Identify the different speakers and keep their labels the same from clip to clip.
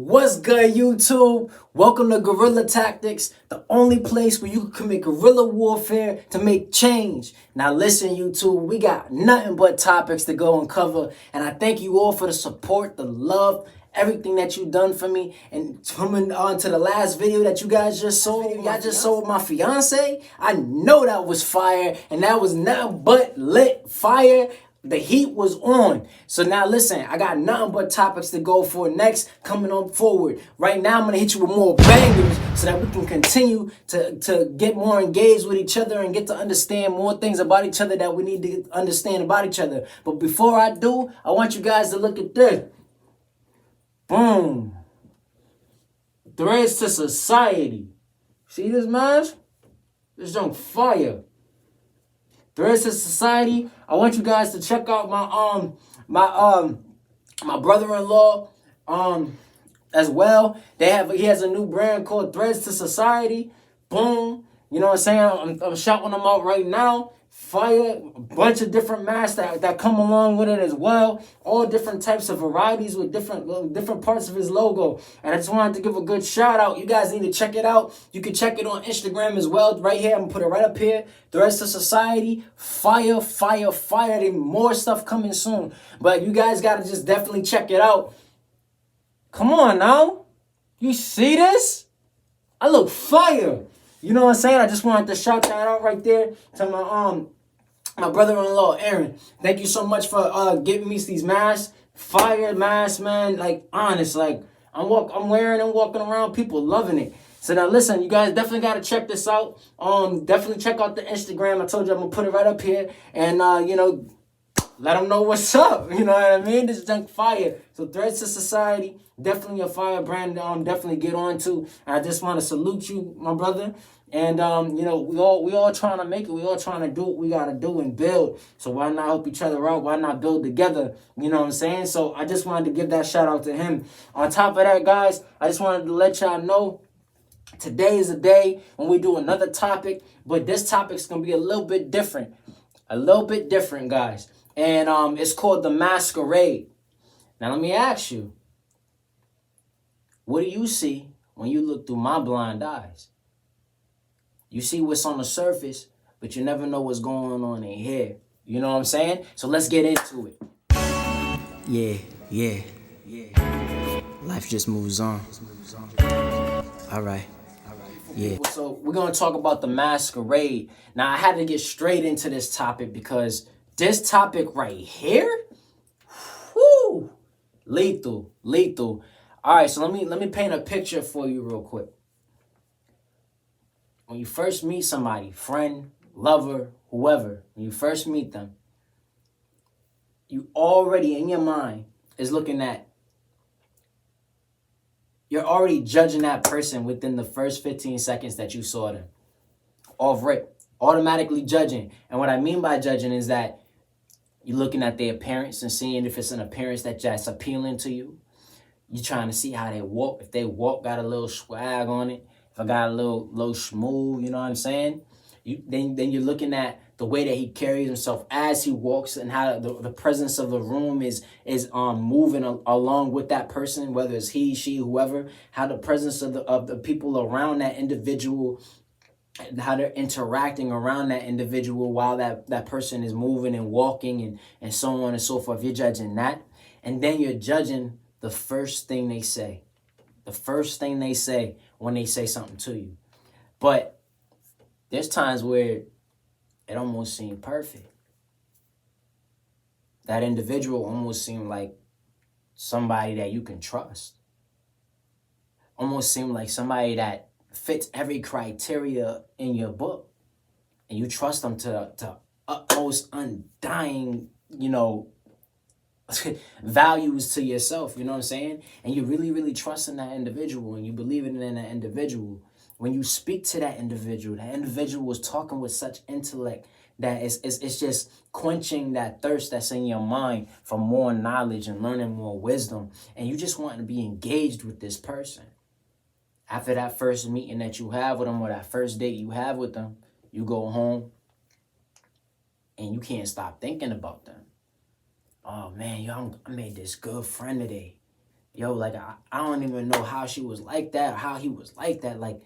Speaker 1: What's good, YouTube? Welcome to Guerrilla Tactics, the only place where you can commit guerrilla warfare to make change. Now listen, YouTube, we got nothing but topics to go and cover, and I thank you all for the support, the love, everything that you done for me. And coming on to the last video that you guys just saw, y'all just saw my fiance. I know that was fire, and that was nothing but lit fire. The heat was on. So now listen, I got nothing but topics to go for next coming on forward. Right now I'm going to hit you with more bangers so that we can continue to get more engaged with each other and get to understand more things about each other that we need to understand about each other. But before I do, I want you guys to look at this. Boom. Threads to society. See this, man? This junk fire. Threads to society. I want you guys to check out my brother-in-law as well. He has a new brand called Threads to Society. Boom. You know what I'm saying? I'm shouting them out right now. Fire, a bunch of different masks that come along with it as well. All different types of varieties with different parts of his logo. And I just wanted to give a good shout out. You guys need to check it out. You can check it on Instagram as well. Right here, I'm gonna put it right up here. The Rest of Society. Fire, fire, fire. There's more stuff coming soon. But you guys gotta just definitely check it out. Come on now. You see this? I look fire. You know what I'm saying? I just wanted to shout that out right there to my brother-in-law, Aaron. Thank you so much for getting me these masks. Fire masks, man. Like, honest, like, I'm wearing and walking around, people loving it. So now listen, you guys definitely got to check this out. Definitely check out the Instagram. I told you I'm going to put it right up here. And, let them know what's up. You know what I mean? This is junk fire. So Threads to Society, definitely a fire brand. Definitely get on to. And I just want to salute you, my brother. And we all trying to make it. We all trying to do what we gotta do and build. So why not help each other out? Why not build together? You know what I'm saying? So I just wanted to give that shout out to him. On top of that, guys, I just wanted to let y'all know today is a day when we do another topic, but this topic's gonna be a little bit different. A little bit different, guys. And it's called the Mascarade. Now let me ask you, what do you see when you look through my blind eyes? You see what's on the surface, but you never know what's going on in here. You know what I'm saying? So let's get into it. Yeah. Life just moves on. All right. Yeah. So we're going to talk about the Mascarade. Now, I had to get straight into this topic because this topic right here, whoo, lethal. All right, so let me paint a picture for you real quick. When you first meet somebody, friend, lover, whoever, when you first meet them, you already in your mind is looking at, you're already judging that person within the first 15 seconds that you saw them. Off rip, automatically judging. And what I mean by judging is that you're looking at their appearance and seeing if it's an appearance that's appealing to you. You're trying to see how they walk. If they walk got a little swag on it. If I got a little smooth, you know what I'm saying? Then you're looking at the way that he carries himself as he walks and how the presence of the room is moving along with that person, whether it's he, she, whoever, how the presence of the people around that individual, how they're interacting around that individual while that person is moving and walking and so on and so forth. You're judging that. And then you're judging the first thing they say. The first thing they say when they say something to you. But there's times where it almost seemed perfect. That individual almost seemed like somebody that you can trust. Almost seemed like somebody that fits every criteria in your book. And you trust them to utmost undying, values to yourself, you know what I'm saying? And you really, really trust in that individual and you believe in that individual. When you speak to that individual is talking with such intellect that it's just quenching that thirst that's in your mind for more knowledge and learning more wisdom. And you just want to be engaged with this person. After that first meeting that you have with them or that first date you have with them, you go home and you can't stop thinking about them. Oh man, I made this good friend today. yo, like, I don't even know how she was like that or how he was like that. Like,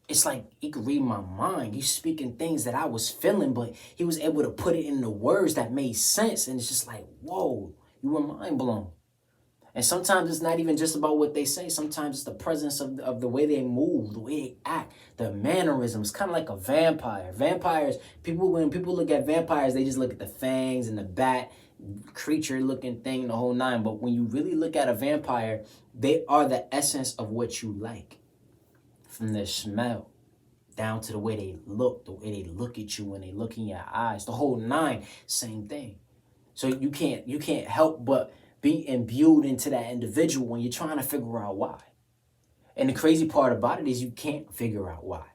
Speaker 1: it's like he could read my mind. He's speaking things that I was feeling, but he was able to put it into words that made sense. And it's just like, whoa, you were mind blown. And sometimes it's not even just about what they say. Sometimes it's the presence of the way they move, the way they act, the mannerisms. Kind of like a vampire. Vampires, when people look at vampires, they just look at the fangs and the bat creature looking thing, the whole nine. But when you really look at a vampire, they are the essence of what you like. From their smell down to the way they look at you when they look in your eyes, the whole nine, same thing. So you can't help but be imbued into that individual when you're trying to figure out why. And the crazy part about it is you can't figure out why.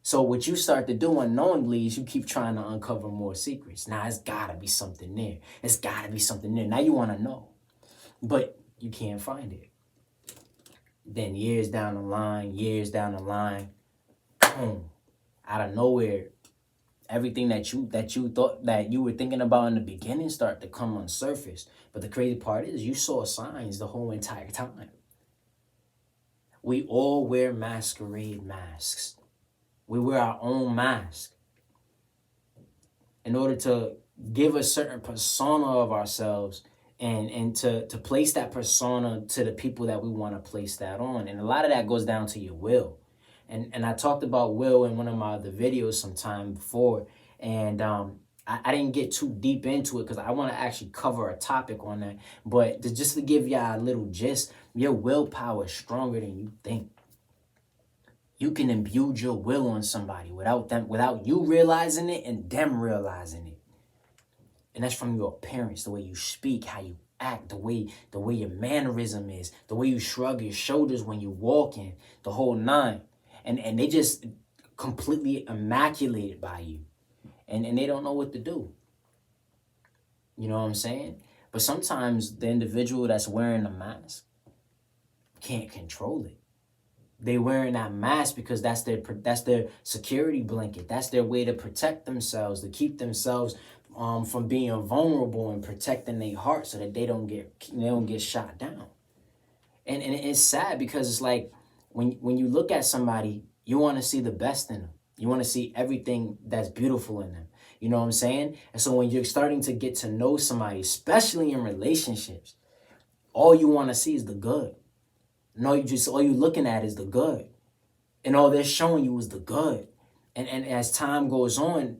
Speaker 1: So what you start to do unknowingly is you keep trying to uncover more secrets. Now it's gotta be something there. It's gotta be something there. Now you wanna know, but you can't find it. Then years down the line, boom, out of nowhere, everything that you thought that you were thinking about in the beginning start to come on surface. But the crazy part is you saw signs the whole entire time. We all wear masquerade masks. We wear our own mask in order to give a certain persona of ourselves and to place that persona to the people that we want to place that on. And a lot of that goes down to your will. And I talked about will in one of my other videos sometime before. And I didn't get too deep into it because I want to actually cover a topic on that. But just to give y'all a little gist, your willpower is stronger than you think. You can imbue your will on somebody without you realizing it and them realizing it. And that's from your appearance, the way you speak, how you act, the way your mannerism is, the way you shrug your shoulders when you're walking, the whole nine. And they just completely immaculated by you. And they don't know what to do. You know what I'm saying? But sometimes the individual that's wearing the mask can't control it. They wearing that mask because that's their security blanket. That's their way to protect themselves, to keep themselves from being vulnerable and protecting their heart so that they don't get shot down. And it's sad because it's like when you look at somebody, you want to see the best in them. You want to see everything that's beautiful in them. You know what I'm saying? And so when you're starting to get to know somebody, especially in relationships, all you want to see is the good. No, all you looking at is the good. And all they're showing you is the good. And as time goes on,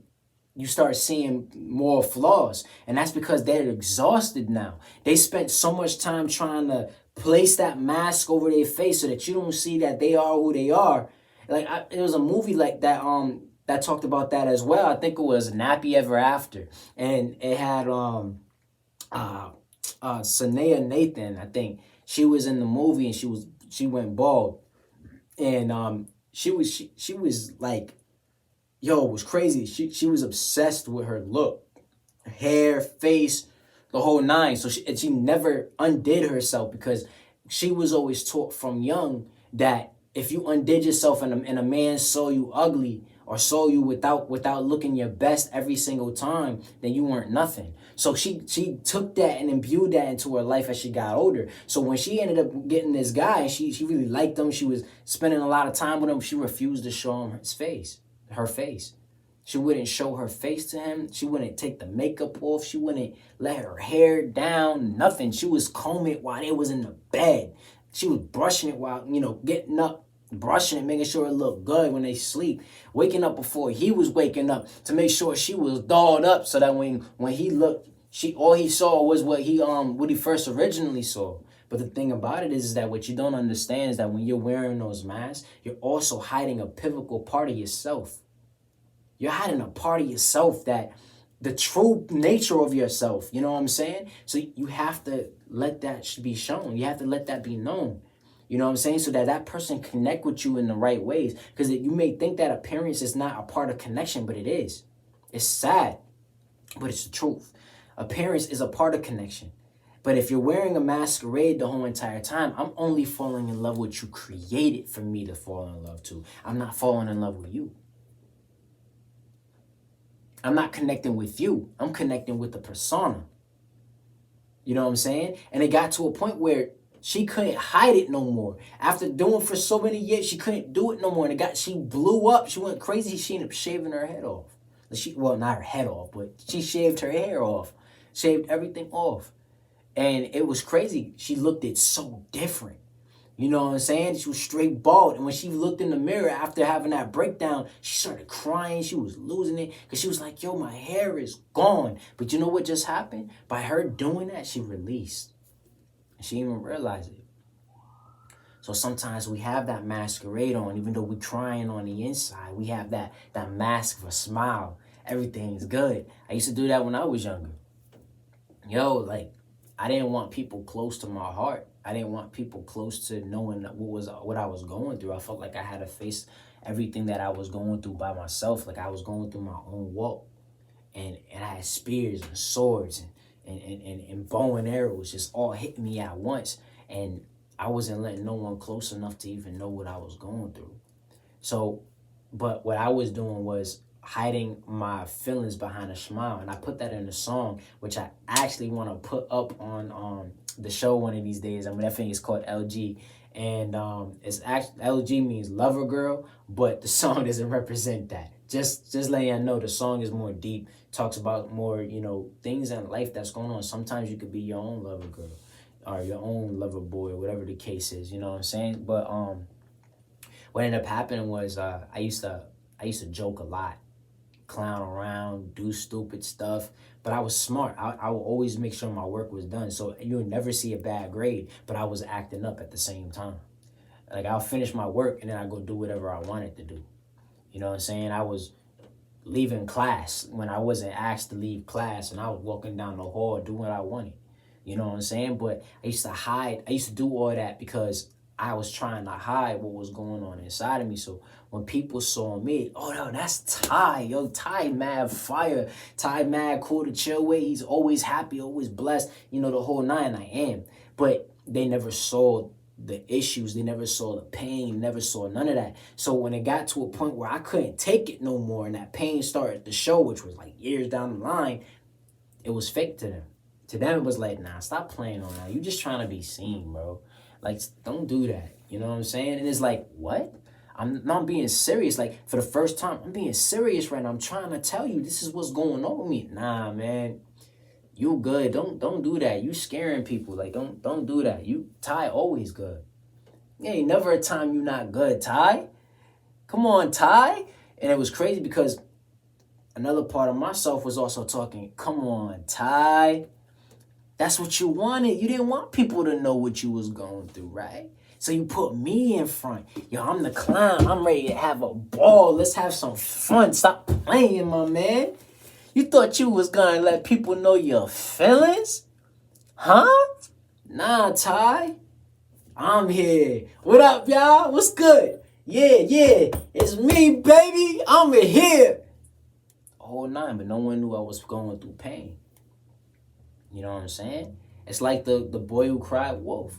Speaker 1: you start seeing more flaws. And that's because they're exhausted now. They spent so much time trying to place that mask over their face so that you don't see that they are who they are. Like it was a movie like that that talked about that as well. I think it was Nappy Ever After. And it had Sanaa Nathan, I think. She was in the movie and she went bald. And she was like, yo, it was crazy. She was obsessed with her look. Hair, face, the whole nine. So she never undid herself because she was always taught from young that if you undid yourself and a man saw you ugly or saw you without looking your best every single time, then you weren't nothing. So she took that and imbued that into her life as she got older. So when she ended up getting this guy, she really liked him. She was spending a lot of time with him. She refused to show him her face. She wouldn't show her face to him. She wouldn't take the makeup off. She wouldn't let her hair down, nothing. She was combing it while they was in the bed. She was brushing it while, getting up, brushing it, making sure it looked good when they sleep. Waking up before he was waking up to make sure she was dolled up so that when he looked, all he saw was what he first originally saw. But the thing about it is that what you don't understand is that when you're wearing those masks, you're also hiding a pivotal part of yourself. You're hiding a part of yourself that the true nature of yourself, you know what I'm saying? So you have to let that be shown. You have to let that be known. You know what I'm saying? So that person connect with you in the right ways. Because you may think that appearance is not a part of connection, but it is. It's sad, but it's the truth. Appearance is a part of connection. But if you're wearing a masquerade the whole entire time, I'm only falling in love with what you created for me to fall in love to. I'm not falling in love with you. I'm not connecting with you. I'm connecting with the persona. You know what I'm saying? And it got to a point where She couldn't hide it no more. After doing for so many years, she couldn't do it no more. And she blew up. She went crazy. She ended up shaving her head off. Well, not her head off, but she shaved her hair off. Shaved everything off. And it was crazy. She looked it so different. You know what I'm saying? She was straight bald. And when she looked in the mirror after having that breakdown, she started crying. She was losing it because she was like, yo, my hair is gone. But you know what just happened? By her doing that, she released. And she didn't even realize it. So sometimes we have that masquerade on, even though we're crying on the inside. We have that mask of a smile. Everything's good. I used to do that when I was younger. Yo, like, I didn't want people close to my heart. I didn't want people close to knowing what I was going through. I felt like I had to face everything that I was going through by myself. Like I was going through my own walk. And I had spears and swords and bow and arrows just all hitting me at once. And I wasn't letting no one close enough to even know what I was going through. So, but what I was doing was hiding my feelings behind a smile. And I put that in a song, which I actually want to put up on the show one of these days. I mean, that thing is called LG. And it's actually, LG means lover girl, but the song doesn't represent that. Just letting you know, the song is more deep, talks about more, things in life that's going on. Sometimes you could be your own lover girl or your own lover boy, or whatever the case is, you know what I'm saying? But what ended up happening was I used to joke a lot, clown around, do stupid stuff, but I was smart. I would always make sure my work was done, so you would never see a bad grade, but I was acting up at the same time. Like, I'll finish my work and then I go do whatever I wanted to do. You know what I'm saying? I was leaving class when I wasn't asked to leave class, and I was walking down the hall doing what I wanted. You know what I'm saying? But I used to hide. I used to do all that because I was trying to hide what was going on inside of me. So when people saw me, oh, no, that's Ty. Yo, Ty mad fire. Ty mad cool to chill with. He's always happy, always blessed. The whole nine. I am. But they never saw the issues. They never saw the pain, never saw none of that. So when it got to a point where I couldn't take it no more and that pain started to show, which was like years down the line, it was fake to them. To them, it was like, nah, stop playing on that. You just trying to be seen, bro. Like, don't do that. You know what I'm saying? And it's like, what? I'm not being serious. Like, for the first time, I'm being serious right now. I'm trying to tell you this is what's going on with me. Nah, man. You good. Don't do that. You scaring people. Like, don't do that. Ty always good. Ain't never a time you not good, Ty. Come on, Ty. And it was crazy because another part of myself was also talking, come on, Ty. That's what you wanted. You didn't want people to know what you was going through, right? So you put me in front. Yo, I'm the clown. I'm ready to have a ball. Let's have some fun. Stop playing, my man. You thought you was gonna let people know your feelings? Huh? Nah, Ty. I'm here. What up, y'all? What's good? Yeah. It's me, baby. I'm here. Whole nine, but no one knew I was going through pain. You know what I'm saying? It's like the boy who cried wolf.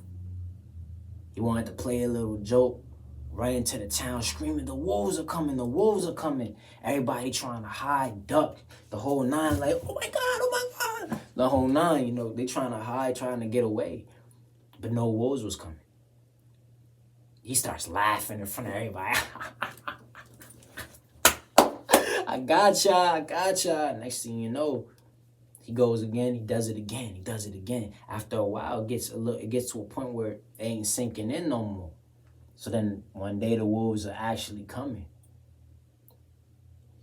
Speaker 1: He wanted to play a little joke, right into the town screaming, the wolves are coming, the wolves are coming. Everybody trying to hide, duck, the whole nine, like, oh my God. The whole nine, they trying to hide, trying to get away. But no wolves was coming. He starts laughing in front of everybody. I gotcha. Next thing you know, he goes again, he does it again. After a while, it gets to a point where it ain't sinking in no more. So then one day the wolves are actually coming.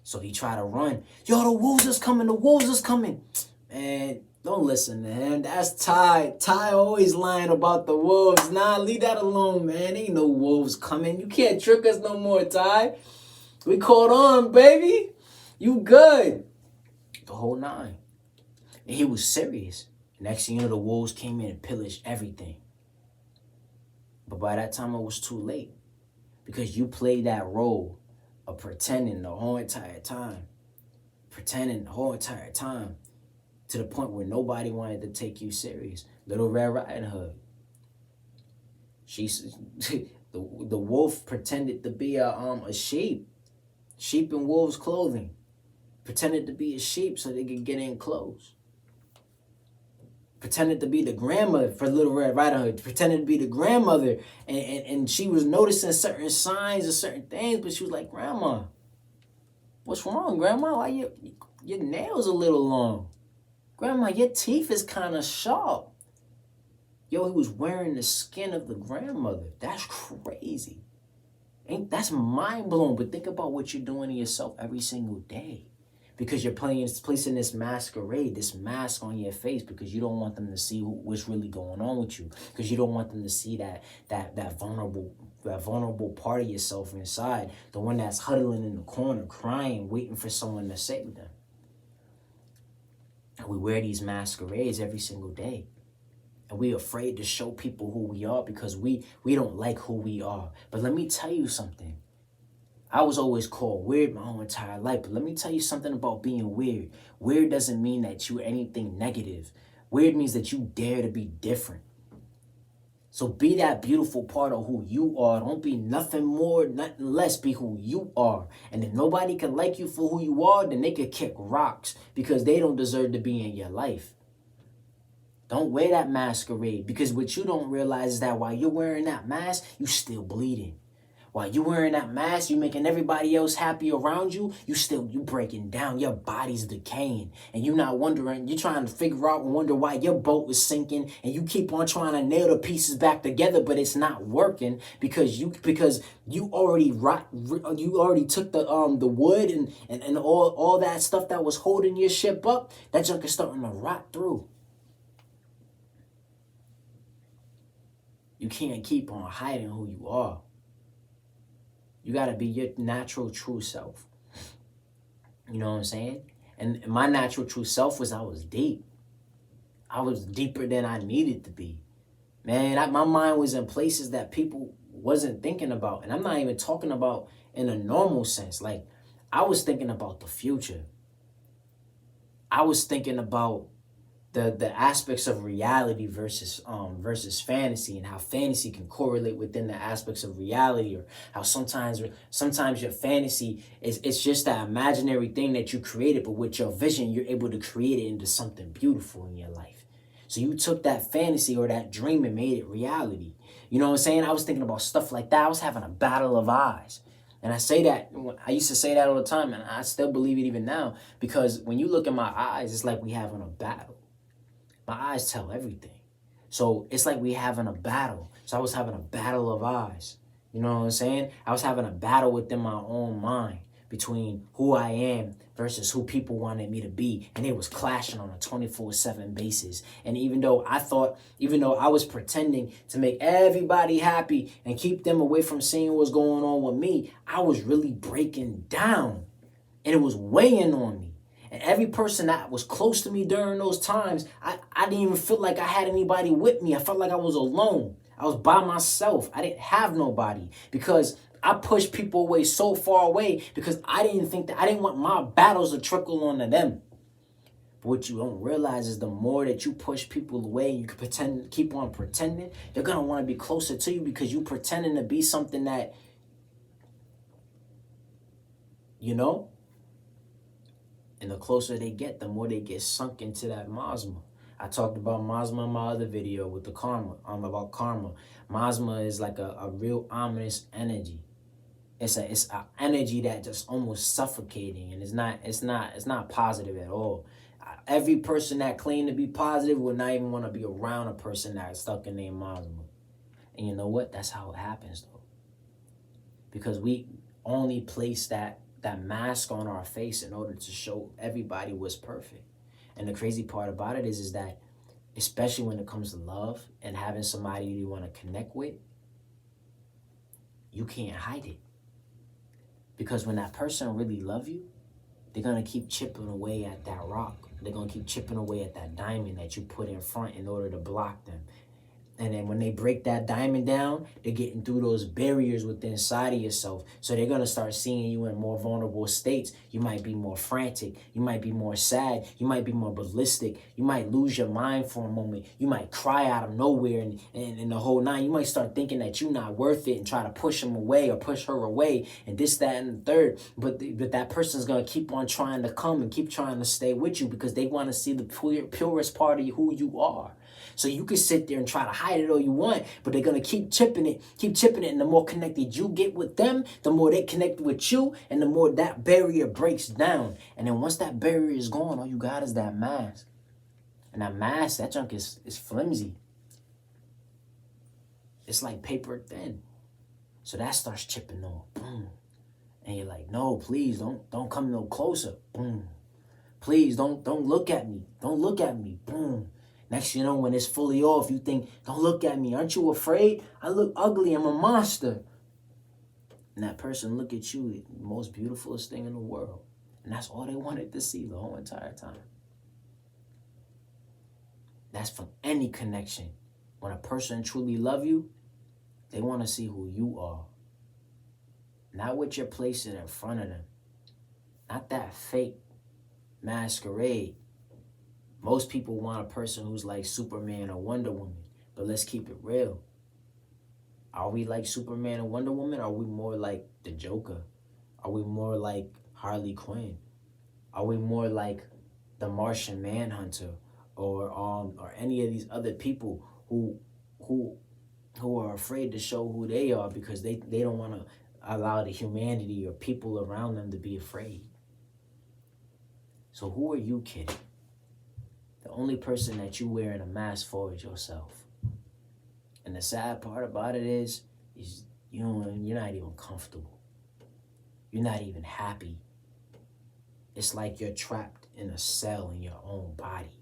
Speaker 1: So he tried to run. Yo, the wolves is coming. Man, don't listen to him. That's Ty. Ty always lying about the wolves. Nah, leave that alone, man. Ain't no wolves coming. You can't trick us no more, Ty. We caught on, baby. You good. The whole nine. And he was serious. Next thing you know, the wolves came in and pillaged everything. But by that time, it was too late. Because you played that role of pretending the whole entire time. To the point where nobody wanted to take you serious. Little Red Riding Hood. The wolf pretended to be a sheep. Sheep in wolf's clothing. Pretended to be a sheep so they could get in clothes. pretended to be the grandmother for Little Red Riding Hood, pretended to be the grandmother, and she was noticing certain signs and certain things, but she was like, Grandma, what's wrong, Grandma? Why your nails a little long? Grandma, your teeth is kind of sharp. Yo, he was wearing the skin of the grandmother. That's crazy. That's mind-blowing, but think about what you're doing to yourself every single day. Because you're placing this masquerade, this mask on your face, because you don't want them to see what's really going on with you. Because you don't want them to see that vulnerable part of yourself inside, the one that's huddling in the corner, crying, waiting for someone to save them. And we wear these masquerades every single day. And we're afraid to show people who we are because we don't like who we are. But let me tell you something. I was always called weird my whole entire life, but let me tell you something about being weird. Weird doesn't mean that you're anything negative. Weird means that you dare to be different. So be that beautiful part of who you are. Don't be nothing more, nothing less. Be who you are. And if nobody can like you for who you are, then they could kick rocks because they don't deserve to be in your life. Don't wear that masquerade, because what you don't realize is that while you're wearing that mask, you still bleeding. While you're wearing that mask, you're making everybody else happy around you, you breaking down, your body's decaying, and you're not wondering, you're trying to figure out and wonder why your boat is sinking, and you keep on trying to nail the pieces back together, but it's not working because you already took the wood and all that stuff that was holding your ship up, that junk is starting to rot through. You can't keep on hiding who you are. You got to be your natural true self. You know what I'm saying? And my natural true self I was deep. I was deeper than I needed to be. Man, my mind was in places that people wasn't thinking about. And I'm not even talking about in a normal sense. Like, I was thinking about the future. I was thinking about the aspects of reality versus fantasy, and how fantasy can correlate within the aspects of reality, or how sometimes your fantasy it's just that imaginary thing that you created, but with your vision you're able to create it into something beautiful in your life. So you took that fantasy or that dream and made it reality. You know what I'm saying? I was thinking about stuff like that. I was having a battle of eyes. And I used to say that all the time, and I still believe it even now, because when you look in my eyes, it's like we having a battle. My eyes tell everything. So it's like we having a battle. So I was having a battle of eyes. You know what I'm saying? I was having a battle within my own mind between who I am versus who people wanted me to be. And it was clashing on a 24/7 basis. And even though I was pretending to make everybody happy and keep them away from seeing what's going on with me, I was really breaking down. And it was weighing on me. And every person that was close to me during those times, I didn't even feel like I had anybody with me. I felt like I was alone. I was by myself. I didn't have nobody because I pushed people away so far away because I didn't want my battles to trickle onto them. But what you don't realize is the more that you push people away, you can keep on pretending, they're going to want to be closer to you because you pretending to be something that, you know. And the closer they get, the more they get sunk into that masma. I talked about masma in my other video with the karma. About karma. Masma is like a real ominous energy. It's an energy that just almost suffocating, and it's not positive at all. Every person that claimed to be positive would not even want to be around a person that's stuck in their masma. And you know what? That's how it happens though. Because we only place that mask on our face in order to show everybody what's perfect. And the crazy part about it is that, especially when it comes to love and having somebody you want to connect with, you can't hide it. Because when that person really loves you, they're going to keep chipping away at that rock. They're going to keep chipping away at that diamond that you put in front in order to block them. And then when they break that diamond down, they're getting through those barriers within inside of yourself. So they're going to start seeing you in more vulnerable states. You might be more frantic. You might be more sad. You might be more ballistic. You might lose your mind for a moment. You might cry out of nowhere and the whole nine. You might start thinking that you're not worth it and try to push him away or push her away and this, that, and the third. But that person's going to keep on trying to come and keep trying to stay with you because they want to see the purest part of who you are. So you can sit there and try to hide it all you want, but they're going to keep chipping it. And the more connected you get with them, the more they connect with you, and the more that barrier breaks down. And then once that barrier is gone, all you got is that mask. And that mask, that junk is flimsy. It's like paper thin. So that starts chipping off. Boom. And you're like, no, please, don't come no closer. Boom. Please, don't look at me. Don't look at me. Boom. Next you know, when it's fully off, you think, don't look at me. Aren't you afraid? I look ugly. I'm a monster. And that person look at you, the most beautifulest thing in the world. And that's all they wanted to see the whole entire time. That's from any connection. When a person truly love you, they want to see who you are. Not what you're placing in front of them. Not that fake masquerade. Most people want a person who's like Superman or Wonder Woman. But let's keep it real. Are we like Superman and Wonder Woman? Or are we more like the Joker? Are we more like Harley Quinn? Are we more like the Martian Manhunter? Or any of these other people who are afraid to show who they are because they don't want to allow the humanity or people around them to be afraid? So who are you kidding? The only person that you wearing a mask for is yourself. And the sad part about it is you're not even comfortable. You're not even happy. It's like you're trapped in a cell in your own body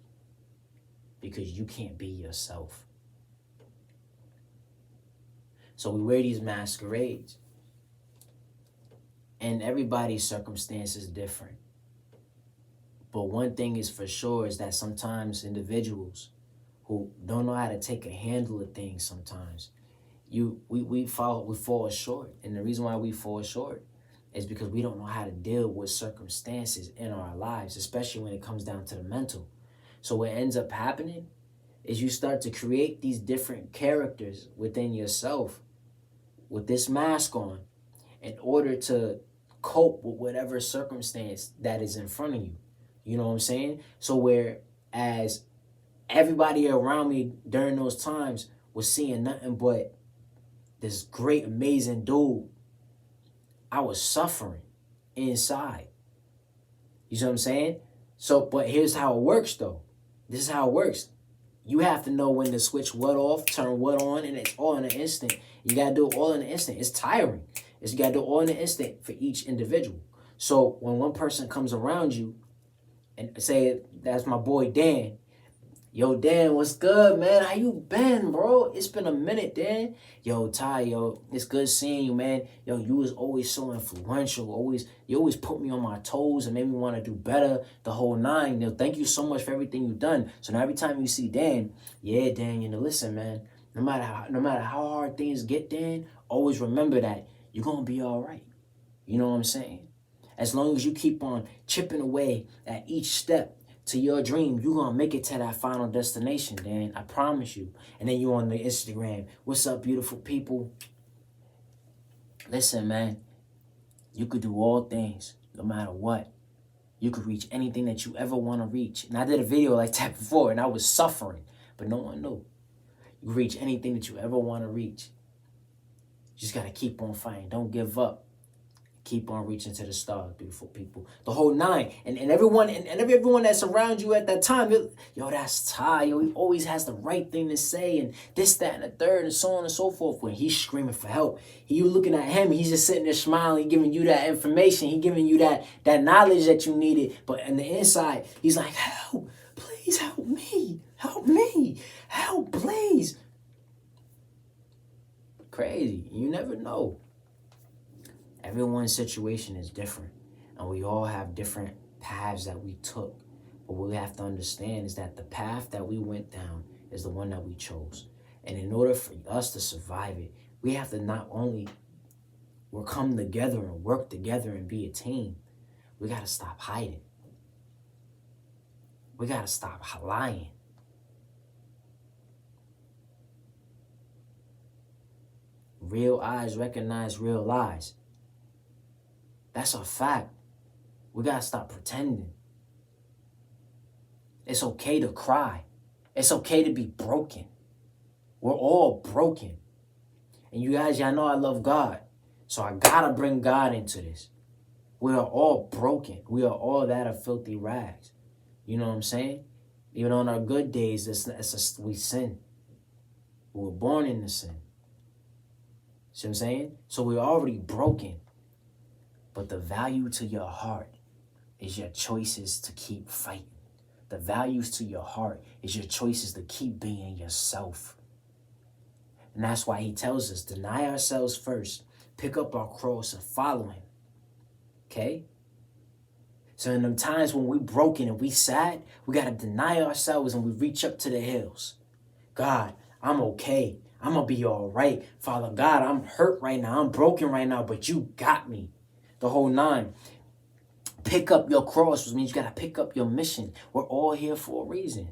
Speaker 1: because you can't be yourself. So we wear these masquerades. And everybody's circumstance is different. But one thing is for sure is that sometimes individuals who don't know how to take a handle of things sometimes, we fall short. And the reason why we fall short is because we don't know how to deal with circumstances in our lives, especially when it comes down to the mental. So what ends up happening is you start to create these different characters within yourself with this mask on in order to cope with whatever circumstance that is in front of you. You know what I'm saying? So whereas everybody around me during those times was seeing nothing but this great, amazing dude, I was suffering inside. You see what I'm saying? So, but here's how it works though. This is how it works. You have to know when to switch what off, turn what on, and it's all in an instant. You got to do it all in an instant. It's tiring. You got to do it all in an instant for each individual. So when one person comes around you, and say, that's my boy Dan. Yo, Dan, what's good, man? How you been, bro? It's been a minute, Dan. Yo, Ty, yo, it's good seeing you, man. Yo, you was always so influential. You always put me on my toes and made me want to do better the whole nine. Yo, thank you so much for everything you've done. So now every time you see Dan, yeah, Dan, listen, man, no matter how hard things get, Dan, always remember that you're going to be all right. You know what I'm saying? As long as you keep on chipping away at each step to your dream, you're going to make it to that final destination, Dan. I promise you. And then you on the Instagram. What's up, beautiful people? Listen, man. You could do all things, no matter what. You could reach anything that you ever want to reach. And I did a video like that before, and I was suffering. But no one knew. You can reach anything that you ever want to reach. You just got to keep on fighting. Don't give up. Keep on reaching to the stars, beautiful people. The whole nine. And everyone that's around you at that time, yo, that's Ty. Yo, he always has the right thing to say and this, that, and the third, and so on and so forth. When he's screaming for help, you looking at him, he's just sitting there smiling, he giving you that information, he giving you that knowledge that you needed. But on the inside, he's like, help, please help me, help, please. Crazy. You never know. Everyone's situation is different, and we all have different paths that we took. But what we have to understand is that the path that we went down is the one that we chose. And in order for us to survive it, we have to not only come together and work together and be a team, we got to stop hiding. We got to stop lying. Real eyes recognize real lies. That's a fact. We got to stop pretending. It's okay to cry. It's okay to be broken. We're all broken. And you guys, y'all know I love God. So I got to bring God into this. We are all broken. We are all that of filthy rags. You know what I'm saying? Even on our good days, we sin. We were born into sin. See what I'm saying? So we're already broken. But the value to your heart is your choices to keep fighting. The values to your heart is your choices to keep being yourself. And that's why he tells us, deny ourselves first, pick up our cross and follow him. Okay? So in them times when we're broken and we sad, we got to deny ourselves and we reach up to the hills. God, I'm okay. I'm going to be all right. Father God, I'm hurt right now. I'm broken right now, but you got me. The whole nine. Pick up your cross, which means you got to pick up your mission. We're all here for a reason.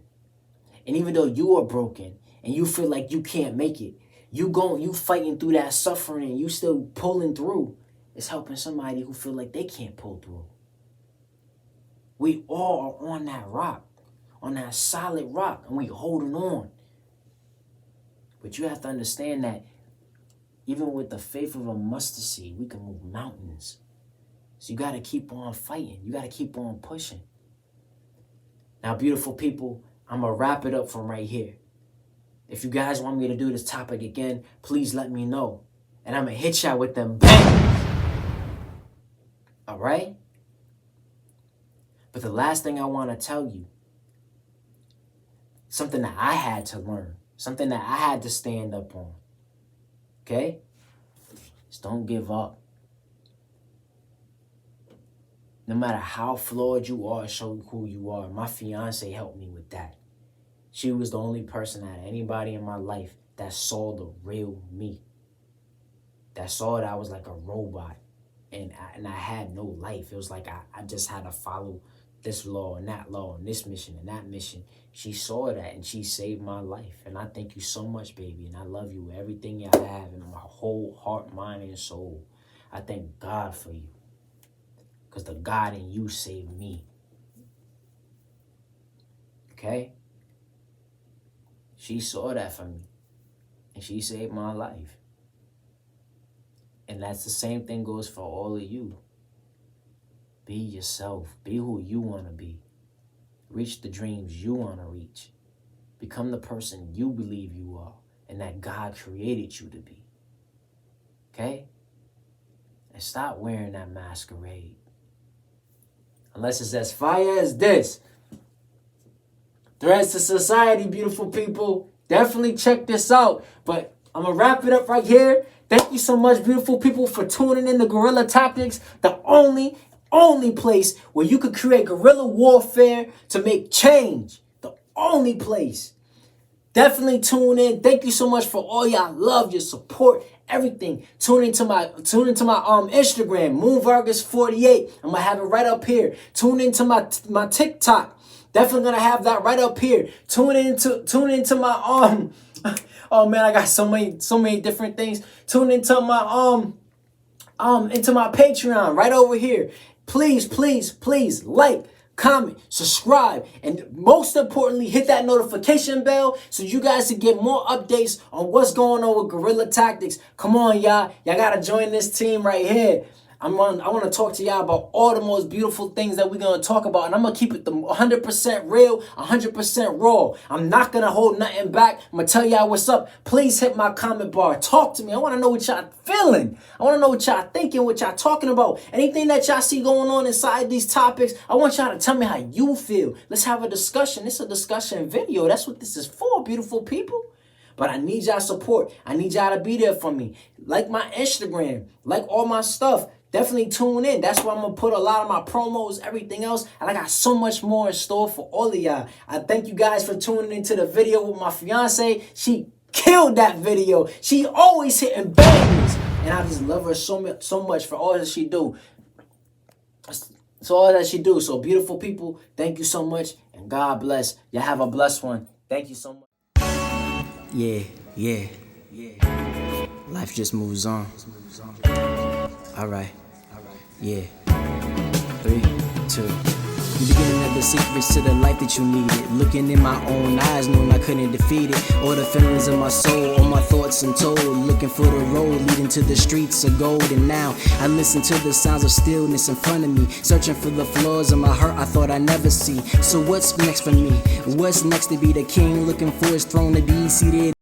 Speaker 1: And even though you are broken and you feel like you can't make it, you fighting through that suffering and you still pulling through. It's helping somebody who feel like they can't pull through. We all are on that rock, on that solid rock, and we holding on. But you have to understand that even with the faith of a mustard seed, we can move mountains. So you got to keep on fighting. You got to keep on pushing. Now, beautiful people, I'm going to wrap it up from right here. If you guys want me to do this topic again, please let me know. And I'm going to hit y'all with them bangers. All right? But the last thing I want to tell you, something that I had to learn, something that I had to stand up on. Okay? Just don't give up. No matter how flawed you are, show who you are. My fiance helped me with that. She was the only person out of anybody in my life that saw the real me. That saw that I was like a robot. And I had no life. It was like I just had to follow this law and this mission and that mission. She saw that and she saved my life. And I thank you so much, baby. And I love you with everything you have in my whole heart, mind, and soul. I thank God for you. Because the God in you saved me. Okay? She saw that for me. And she saved my life. And that's the same thing goes for all of you. Be yourself. Be who you want to be. Reach the dreams you want to reach. Become the person you believe you are and that God created you to be. Okay? And stop wearing that masquerade. Unless it's as fire as this. Threats to society, beautiful people. Definitely check this out. But I'm going to wrap it up right here. Thank you so much, beautiful people, for tuning in to Guerrilla Tactics, the only place where you could create guerrilla warfare to make change. The only place. Definitely tune in. Thank you so much for all y'all love, your support, everything. Tune into my Instagram, moonvargas48. I'm gonna have it right up here. Tune into my TikTok. Definitely gonna have that right up here. Tune into my oh man, I got so many different things. Tune into my Patreon right over here. Please like, comment, subscribe, and most importantly, hit that notification bell so you guys can get more updates on what's going on with Guerrilla Tactics. Come on, y'all. Y'all got to join this team right here. I want to talk to y'all about all the most beautiful things that we're going to talk about. And I'm going to keep it 100% real, 100% raw. I'm not going to hold nothing back. I'm going to tell y'all what's up. Please hit my comment bar. Talk to me. I want to know what y'all feeling. I want to know what y'all thinking, what y'all talking about. Anything that y'all see going on inside these topics, I want y'all to tell me how you feel. Let's have a discussion. It's a discussion video. That's what this is for, beautiful people. But I need y'all support. I need y'all to be there for me. Like my Instagram. Like all my stuff. Definitely tune in. That's where I'm going to put a lot of my promos, everything else. And I got so much more in store for all of y'all. I thank you guys for tuning into the video with my fiance. She killed that video. She always hitting bangers. And I just love her so much for all that she do. So all that she do. So beautiful people, thank you so much. And God bless. Y'all have a blessed one. Thank you so much. Yeah. Life just moves on. All right. Yeah. 3, 2. The beginning of the secrets to the life that you needed. Looking in my own eyes, knowing I couldn't defeat it. All the feelings of my soul, all my thoughts untold. Looking for the road leading to the streets of gold. And now I listen to the sounds of stillness in front of me. Searching for the flaws in my heart I thought I'd never see. So what's next for me? What's next to be the king? Looking for his throne to be seated